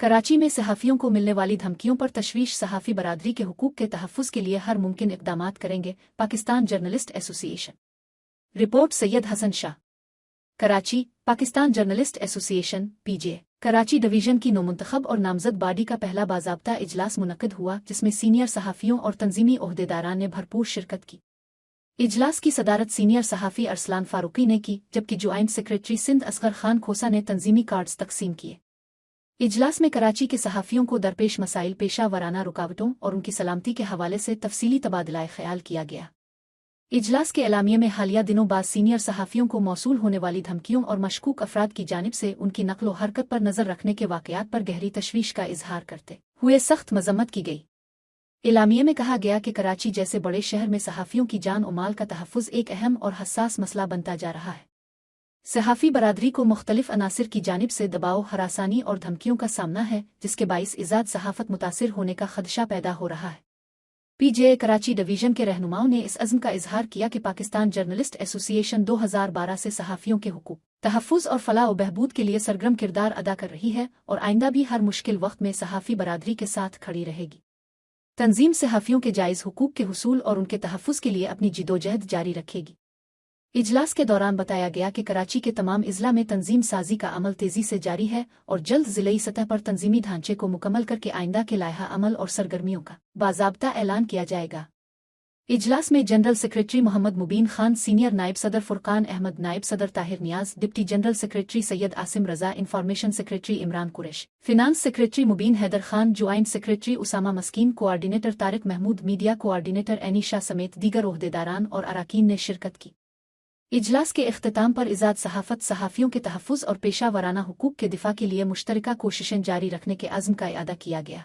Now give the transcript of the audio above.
कराची में सहाफ़ियों को मिलने वाली धमकियों पर तशवीश, सहाफ़ी बरादरी के हुकूक के तहफ़्फ़ुज़ के लिए हर मुमकिन इक़दामात करेंगे, Pakistan journalist association. Report Syed Hasan Shah. Karachi. Pakistan journalist association (पीजे) कराची डिवीज़न की नौमुंतखब और नामज़द बॉडी का पहला बाज़ाब्ता इजलास मुनक़िद हुआ, जिसमें सीनियर सहाफ़ियों और तंज़ीमी ओहदेदारान ने भरपूर शिरकत की। इजलास की सदारत सीनियर सहाफ़ी अरसलान फ़ारूक़ी ने की, जबकि जॉइंट सेक्रेटरी सिंध असगर खान खोसा ने तंज़ीमी कार्ड्स तक़सीम किए। इजलास में कराची के सहाफ़ियों को दरपेश मसाइल, पेशा वराना रुकावटों और उनकी सलामती के हवाले से तफसीली तबादला ख़याल किया गया। इजलास के एलामिये में हालिया दिनों बाद सीनियर सहाफ़ियों को मौसूल होने वाली धमकियों और मशकूक अफराद की जानिब से उनकी नक़्ल व हरकत पर नज़र रखने के वाक़यात पर गहरी तशवीश का इजहार करते हुए सख्त मज़म्मत की गई। एलामिये में कहा गया कि कराची जैसे बड़े शहर में सहाफ़ियों की जान और माल का तहफ़्फ़ुज़ एक अहम और हसास मसला बनता जा रहा है। सहाफ़ी बरादरी को मुख्तलिफ अनासिर की जानिब से दबाव, हरासानी और धमकियों का सामना है, जिसके बाइस इज़ाद सहाफ़त मुतासिर होने का खदशा पैदा हो रहा है। पीजे कराची डिवीज़न के रहनुमाओं ने इस अज़्म का इजहार किया कि पाकिस्तान जर्नलिस्ट एसोसिएशन 2012 से सहाफ़ियों के हुकूक, तहफ़्फ़ुज़ और फ़लाह व बहबूद के लिए सरगर्म किरदार अदा कर रही है और आइंदा भी हर मुश्किल वक्त में सहाफ़ी बरादरी के साथ खड़ी रहेगी। तंजीम सहाफ़ियों के जायज़ हुकूक के हुसूल और उनके तहफ़्फ़ुज़ के लिए अपनी जिदोजहद जारी रखेगी। इजलास के दौरान बताया गया कि कराची के तमाम इज़ला में तंजीम साजी का अमल तेज़ी से जारी है और जल्द ज़िलई सतह पर तंजीमी ढांचे को मुकम्मल करके आइंदा के लायहा अमल और सरगर्मियों का बाज़ाब्ता ऐलान किया जाएगा। इजलास में general secretary Mohammad Mubeen Khan, senior नायब सदर फुरकान अहमद, नायब सदर Tahir Niaz, deputy general secretary Syed Asim Raza, information secretary Imran Quraish, finance secretary Mubeen Haider Khan, joint secretary Usama Maskeen, coordinator Tariq Mahmood, media coordinator Anisha समेत दीगर ओहदेदारान और अराकीन ने शिरकत की। इजलास के इख्तिताम पर इज़ाद सहाफ़त, सहाफ़ियों के तहफ़्फ़ुज़ और पेशा वराना हुकूक के दिफ़ा के लिए मुश्तरका कोशिशें जारी रखने के अज़्म का इआदा किया गया।